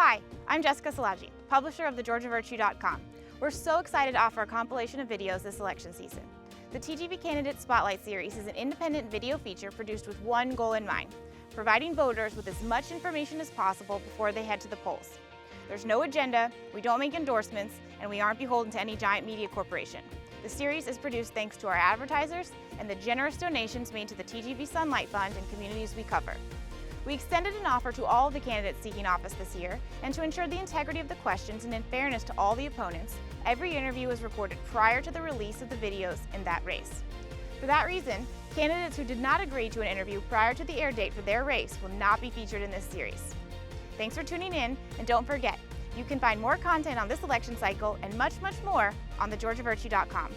Hi, I'm Jessica Szilagyi, publisher of thegeorgiavirtue.com. We're so excited to offer a compilation of videos this election season. The TGV Candidate Spotlight Series is an independent video feature produced with one goal in mind: providing voters with as much information as possible before they head to the polls. There's no agenda, we don't make endorsements, and we aren't beholden to any giant media corporation. The series is produced thanks to our advertisers and the generous donations made to the TGV Sunlight Fund and communities we cover. We extended an offer to all of the candidates seeking office this year, and to ensure the integrity of the questions and in fairness to all the opponents, every interview was recorded prior to the release of the videos in that race. For that reason, candidates who did not agree to an interview prior to the air date for their race will not be featured in this series. Thanks for tuning in, and don't forget, you can find more content on this election cycle and much, much more on thegeorgiavirtue.com.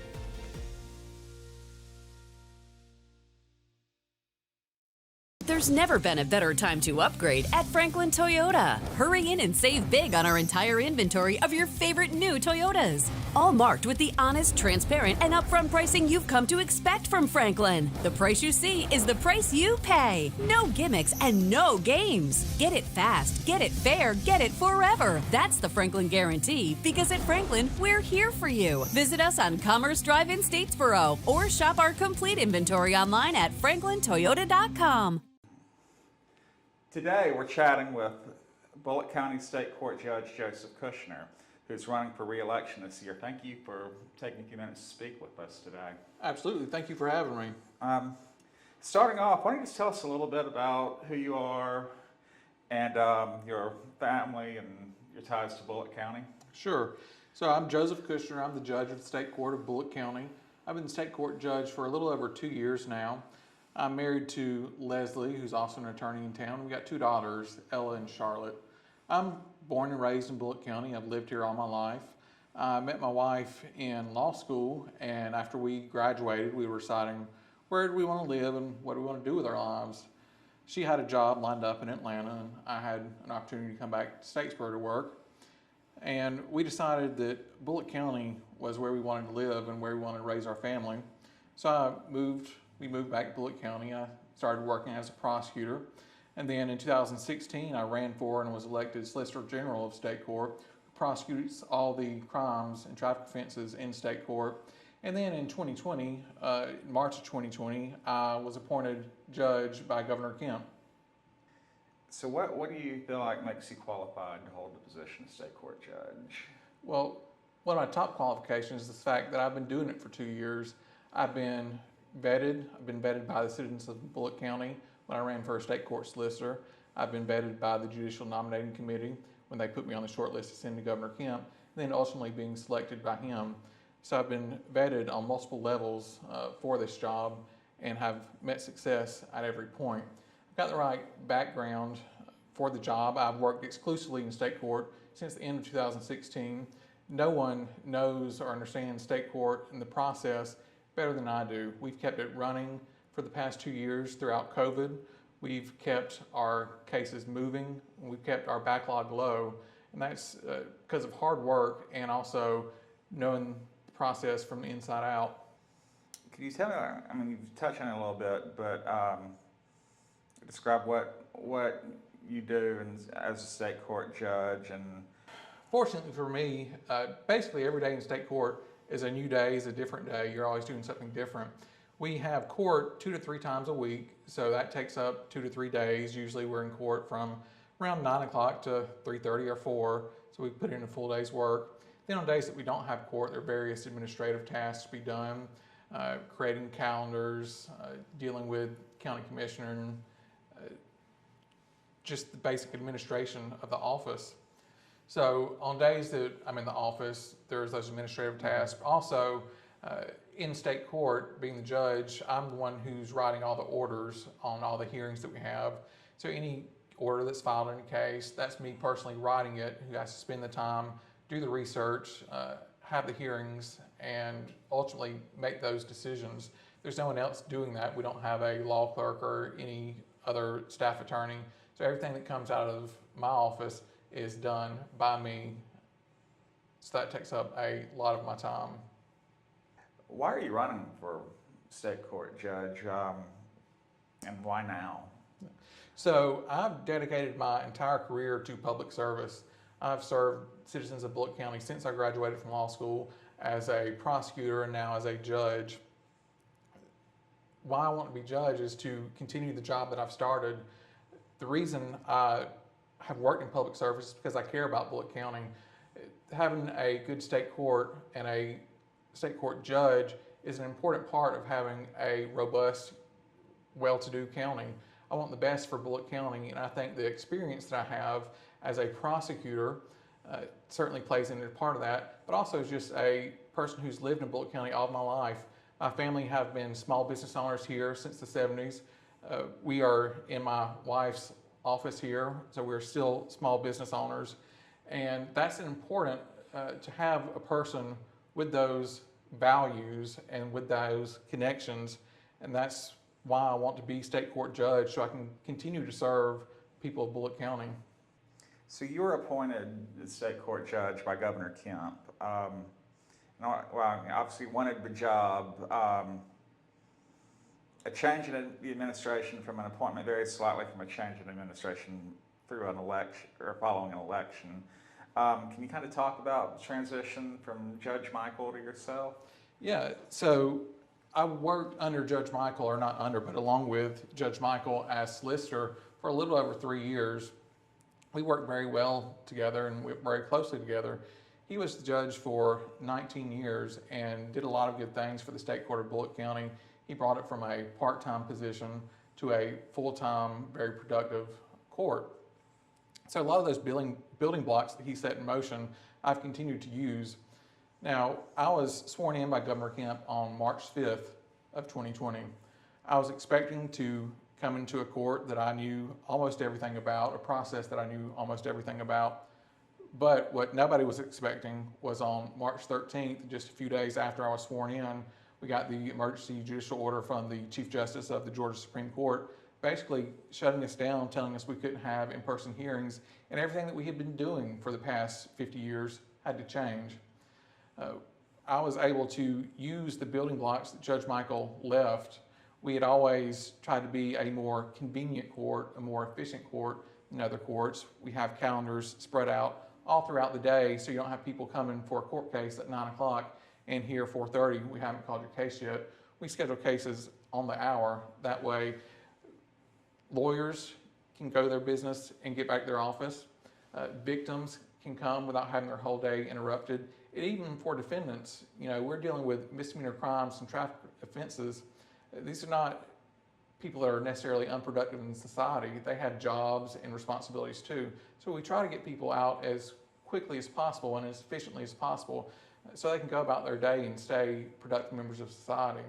There's never been a better time to upgrade at Franklin Toyota. Hurry in and save big on our entire inventory of your favorite new Toyotas. All marked with the honest, transparent, and upfront pricing you've come to expect from Franklin. The price you see is the price you pay. No gimmicks and no games. Get it fast, get it fair, get it forever. That's the Franklin guarantee, because at Franklin, we're here for you. Visit us on Commerce Drive in Statesboro or shop our complete inventory online at franklintoyota.com. Today we're chatting with Bulloch County State Court Judge Joseph Cushner, who's running for re-election this year. Thank you for taking a few minutes to speak with us today. Absolutely. Thank you for having me. Starting off, why don't you just tell us a little bit about who you are and your family and your ties to Bulloch County? Sure. So I'm Joseph Cushner. I'm the judge of the State Court of Bulloch County. I've been the State Court judge for a little over 2 years now. I'm married to Leslie, who's also an attorney in town. We've got 2 daughters, Ella and Charlotte. I'm born and raised in Bulloch County. I've lived here all my life. I met my wife in law school, and after we graduated, we were deciding where do we want to live and what do we want to do with our lives. She had a job lined up in Atlanta, and I had an opportunity to come back to Statesboro to work. And we decided that Bulloch County was where we wanted to live and where we wanted to raise our family. So we moved back to Bulloch County. I started working as a prosecutor. And then in 2016, I ran for and was elected Solicitor General of State Court, who prosecutes all the crimes and traffic offenses in State Court. And then in 2020, March of 2020, I was appointed judge by Governor Kemp. So what do you feel like makes you qualified to hold the position of State Court Judge? Well, one of my top qualifications is the fact that I've been doing it for 2 years. I've been vetted by the citizens of Bulloch County when I ran for a state court solicitor. I've been vetted by the Judicial Nominating Committee when they put me on the short list to send to Governor Kemp, and then ultimately being selected by him. So I've been vetted on multiple levels for this job and have met success at every point. I've got the right background for the job. I've worked exclusively in state court since the end of 2016. No one knows or understands state court and the process better than I do. We've kept it running for the past 2 years throughout COVID. We've kept our cases moving. We've kept our backlog low, and that's because of hard work and also knowing the process from the inside out. Can you tell me, I mean, you've touched on it a little bit, but describe what you do as a state court judge. And fortunately for me, basically every day in state court is a new day, is a different day. You're always doing something different. We have court 2 to 3 times a week, so that takes up 2 to 3 days. Usually we're in court from around 9 o'clock to 3:30 or 4, so we put in a full day's work. Then on days that we don't have court, there are various administrative tasks to be done, creating calendars, dealing with county commissioner, and just the basic administration of the office. So on days that I'm in the office, there's those administrative tasks. Also, in state court, being the judge, I'm the one who's writing all the orders on all the hearings that we have. So any order that's filed in a case, that's me personally writing it, who has to spend the time, do the research, have the hearings, and ultimately make those decisions. There's no one else doing that. We don't have a law clerk or any other staff attorney. So everything that comes out of my office is done by me. So that takes up a lot of my time. why are you running for state court judge, and why now? So I've dedicated my entire career to public service. I've served citizens of Bulloch County since I graduated from law school as a prosecutor and now as a judge. Why I want to be judge is to continue the job that I've started. The reason I have worked in public service is because I care about Bulloch County. Having a good state court and a state court judge is an important part of having a robust, well-to-do county. I want the best for Bulloch County, and I think the experience that I have as a prosecutor certainly plays into part of that, but also as just a person who's lived in Bulloch County all of my life. My family have been small business owners here since the 70s. We are in my wife's office here, so we're still small business owners. And that's important to have a person with those values and with those connections. And that's why I want to be state court judge, so I can continue to serve people of Bulloch County. So you were appointed as state court judge by Governor Kemp. Obviously wanted the job. A change in the administration from an appointment varies slightly from a change in administration through an election or following an election. Can you kind of talk about the transition from Judge Michael to yourself? Yeah, so I worked under Judge Michael, or not under, but along with Judge Michael as solicitor for a little over 3 years. We worked very well together and we worked very closely together. He was the judge for 19 years and did a lot of good things for the state court of Bulloch County. He brought it from a part-time position to a full-time, very productive court. So a lot of those building blocks that he set in motion, I've continued to use. Now, I was sworn in by Governor Kemp on March 5th of 2020. I was expecting to come into a court that I knew almost everything about, a process that I knew almost everything about. But what nobody was expecting was on March 13th, just a few days after I was sworn in, we got the emergency judicial order from the Chief Justice of the Georgia Supreme Court, basically shutting us down, telling us we couldn't have in-person hearings, and everything that we had been doing for the past 50 years had to change. I was able to use the building blocks that Judge Michael left. We had always tried to be a more convenient court, a more efficient court than other courts. We have calendars spread out all throughout the day, so you don't have people coming for a court case at 9 o'clock and here 4:30, we haven't called your case yet. We schedule cases on the hour. That way, lawyers can go to their business and get back to their office. Victims can come without having their whole day interrupted. And even for defendants, we're dealing with misdemeanor crimes and traffic offenses. These are not people that are necessarily unproductive in society. They have jobs and responsibilities too. So we try to get people out as quickly as possible and as efficiently as possible so they can go about their day and stay productive members of society.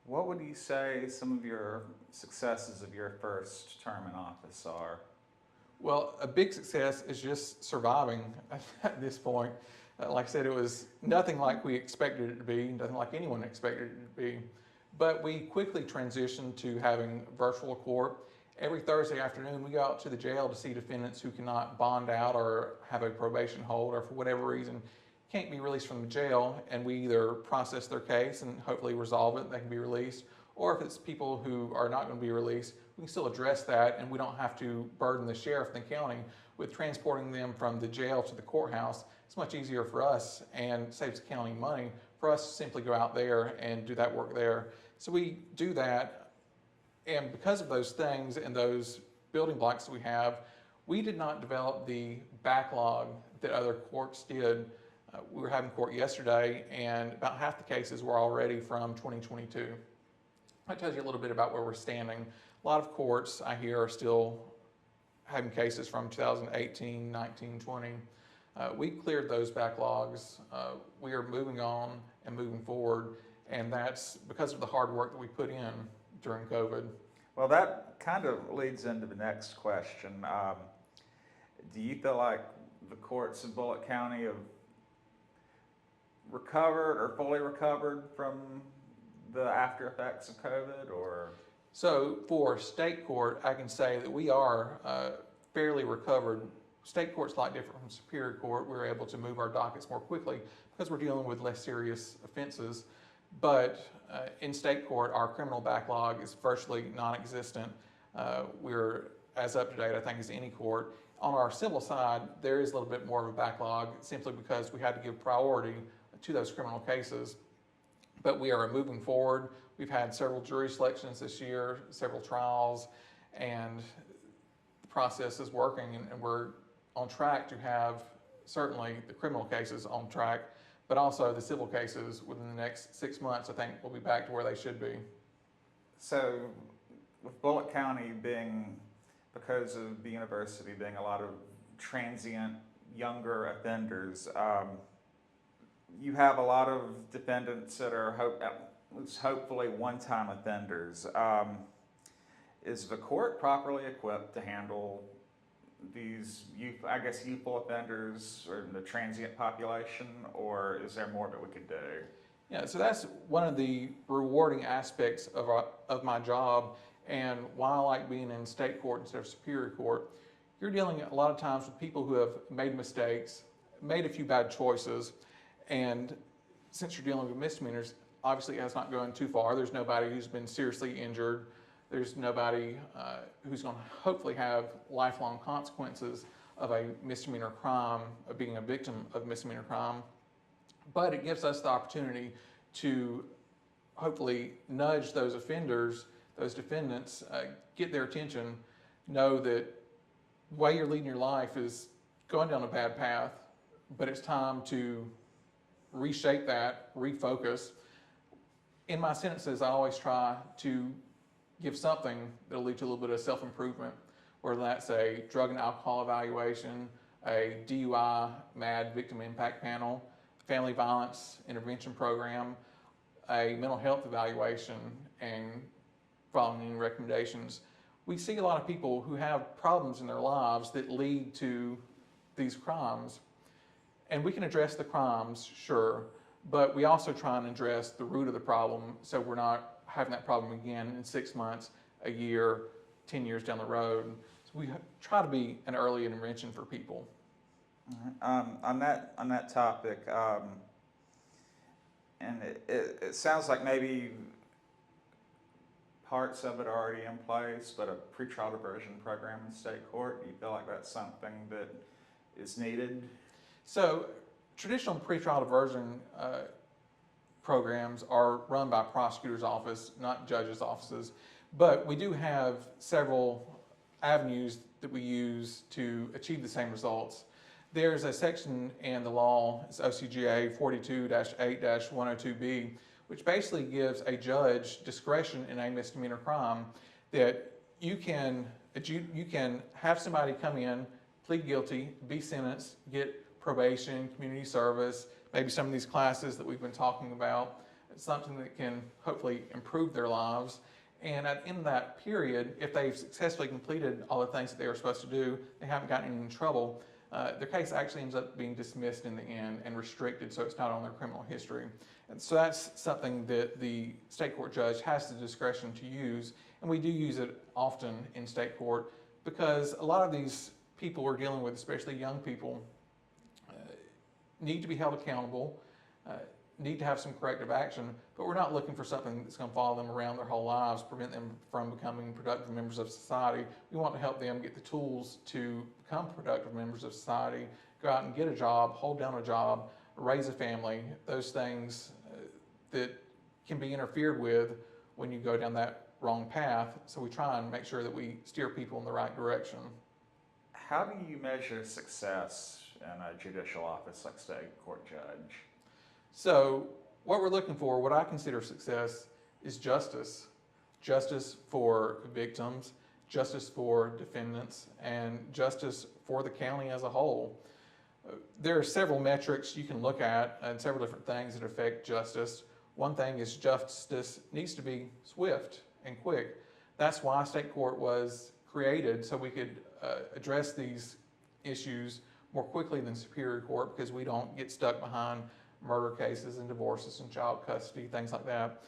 What would you say some of your successes of your first term in office are? Well, a big success is just surviving at this point. Like I said, it was nothing like we expected it to be, nothing like anyone expected it to be. But we quickly transitioned to having virtual court. Every Thursday afternoon, we go out to the jail to see defendants who cannot bond out or have a probation hold or for whatever reason can't be released from the jail, and we either process their case and hopefully resolve it, they can be released, or if it's people who are not going to be released, we can still address that and we don't have to burden the sheriff and the county with transporting them from the jail to the courthouse. It's much easier for us and saves the county money for us to simply go out there and do that work there. So we do that, and because of those things and those building blocks that we did not develop the backlog that other courts did. We were having court yesterday, and about half the cases were already from 2022. That tells you a little bit about where we're standing. A lot of courts, I hear, are still having cases from 2018, 19, 20. We cleared those backlogs. We are moving on and moving forward, and that's because of the hard work that we put in during COVID. Well, that kind of leads into the next question. Do you feel like the courts in Bulloch County have recovered or fully recovered from the after effects of COVID, or? So for state court, I can say that we are fairly recovered. State court's a lot different from superior court. We're able to move our dockets more quickly because we're dealing with less serious offenses. But in state court, our criminal backlog is virtually non-existent. We're as up to date, I think, as any court. On our civil side, there is a little bit more of a backlog simply because we had to give priority to those criminal cases. But we are moving forward. We've had several jury selections this year, several trials, and the process is working, and we're on track to have certainly the criminal cases on track, but also the civil cases within the next 6 months, I think we'll be back to where they should be. So with Bulloch County being, because of the university being a lot of transient younger offenders, you have a lot of defendants that are hopefully one-time offenders. Is the court properly equipped to handle these youthful offenders or the transient population, or is there more that we could do? Yeah, so that's one of the rewarding aspects of my job, and why I like being in state court instead of superior court. You're dealing a lot of times with people who have made mistakes, made a few bad choices, and since you're dealing with misdemeanors, obviously it has not gone too far. There's nobody who's been seriously injured. There's nobody who's going to hopefully have lifelong consequences of a misdemeanor crime, of being a victim of misdemeanor crime. But it gives us the opportunity to hopefully nudge those offenders, those defendants, get their attention, know that the way you're leading your life is going down a bad path, but it's time to reshape that, refocus. In my sentences, I always try to give something that'll lead to a little bit of self-improvement, whether that's a drug and alcohol evaluation, a DUI MAD victim impact panel, family violence intervention program, a mental health evaluation, and following any recommendations. We see a lot of people who have problems in their lives that lead to these crimes, and we can address the crimes, sure, but we also try and address the root of the problem so we're not having that problem again in 6 months, a year, 10 years down the road. So we try to be an early intervention for people. On that topic, and it sounds like maybe parts of it are already in place, but a pretrial diversion program in state court, do you feel like that's something that is needed? So traditional pretrial diversion programs are run by prosecutor's office, not judge's offices, but we do have several avenues that we use to achieve the same results. There's a section in the law, it's OCGA 42-8-102B, which basically gives a judge discretion in a misdemeanor crime that you can have somebody come in, plead guilty, be sentenced, get probation, community service, maybe some of these classes that we've been talking about. It's something that can hopefully improve their lives. And at the end of that period, if they've successfully completed all the things that they were supposed to do, they haven't gotten in trouble, their case actually ends up being dismissed in the end and restricted, so it's not on their criminal history. And so that's something that the state court judge has the discretion to use, and we do use it often in state court because a lot of these people we're dealing with, especially young people, need to be held accountable, need to have some corrective action, but we're not looking for something that's going to follow them around their whole lives, prevent them from becoming productive members of society. We want to help them get the tools to become productive members of society, go out and get a job, hold down a job, raise a family, those things that can be interfered with when you go down that wrong path. So we try and make sure that we steer people in the right direction. How do you measure success in a judicial office like state court judge? So what we're looking for, what I consider success, is justice. Justice for victims, justice for defendants, and justice for the county as a whole. There are several metrics you can look at and several different things that affect justice. One thing is justice needs to be swift and quick. That's why state court was created, so we could address these issues more quickly than superior court, because we don't get stuck behind murder cases and divorces and child custody, things like that.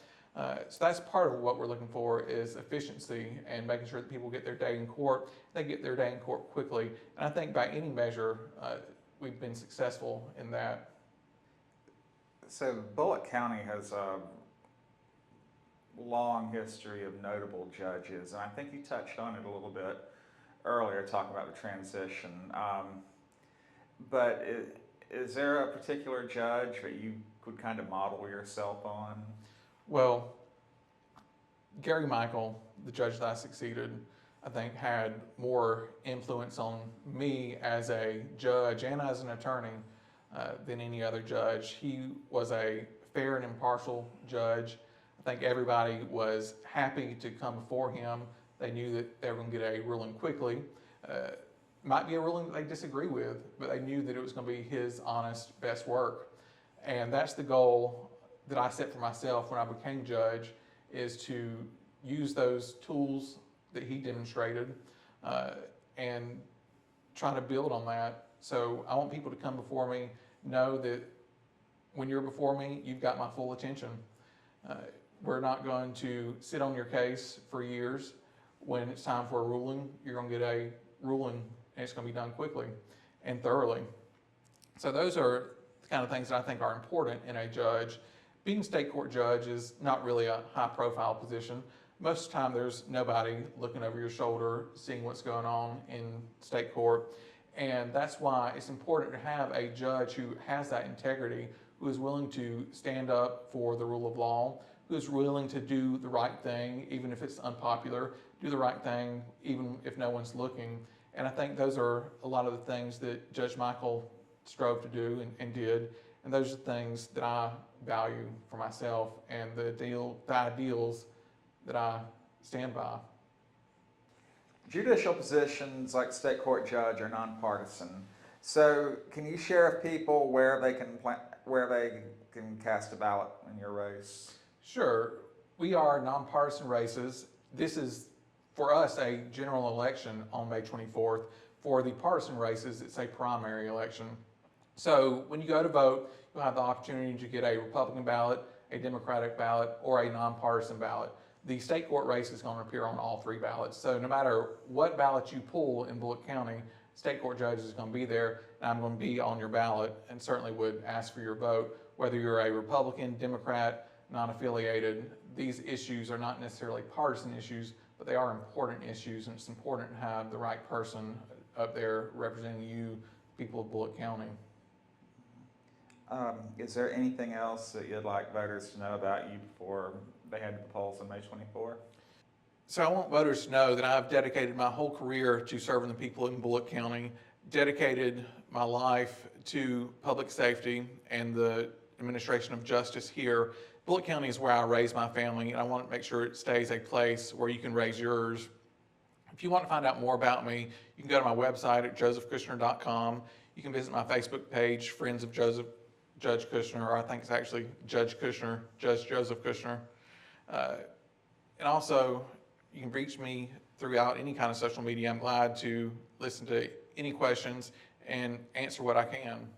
So that's part of what we're looking for, is efficiency and making sure that people get their day in court. They get their day in court quickly. And I think by any measure, we've been successful in that. So Bulloch County has a long history of notable judges, and I think you touched on it a little bit earlier talking about the transition. But is there a particular judge that you could kind of model yourself on? Well, Gary Michael, the judge that I succeeded, I think had more influence on me as a judge and as an attorney than any other judge. He was a fair and impartial judge. I think everybody was happy to come before him. They knew that they were going to get a ruling quickly. Might be a ruling that they disagree with, but they knew that it was going to be his honest, best work. And that's the goal that I set for myself when I became judge, is to use those tools that he demonstrated and try to build on that. So I want people to come before me, know that when you're before me, you've got my full attention. We're not going to sit on your case for years. When it's time for a ruling, you're going to get a ruling, and it's going to be done quickly and thoroughly. So those are the kind of things that I think are important in a judge. Being state court judge is not really a high-profile position. Most of the time, there's nobody looking over your shoulder, seeing what's going on in state court. And that's why it's important to have a judge who has that integrity, who is willing to stand up for the rule of law, who is willing to do the right thing, even if it's unpopular, do the right thing, even if no one's looking. And I think those are a lot of the things that Judge Michael strove to do and did. And those are the things that I value for myself and the ideals that I stand by. Judicial positions like state court judge are nonpartisan. So can you share with people where they can cast a ballot in your race? Sure. We are nonpartisan races. This is, for us, a general election on May 24th. For the partisan races, it's a primary election. So when you go to vote, you'll have the opportunity to get a Republican ballot, a Democratic ballot, or a nonpartisan ballot. The state court race is going to appear on all three ballots. So no matter what ballot you pull in Bulloch County, state court judge is going to be there, and I'm going to be on your ballot and certainly would ask for your vote. Whether you're a Republican, Democrat, non-affiliated, these issues are not necessarily partisan issues, but they are important issues, and it's important to have the right person up there representing you, people of Bulloch County. Is there anything else that you'd like voters to know about you before they head to the polls on May 24? So I want voters to know that I've dedicated my whole career to serving the people in Bulloch County, dedicated my life to public safety and the administration of justice here. Bulloch County is where I raised my family, and I want to make sure it stays a place where you can raise yours. If you want to find out more about me, you can go to my website at josephcushner.com. You can visit my Facebook page, Friends of Judge Cushner, or I think it's actually Judge Cushner, Judge Joseph Cushner. And also, you can reach me throughout any kind of social media. I'm glad to listen to any questions and answer what I can.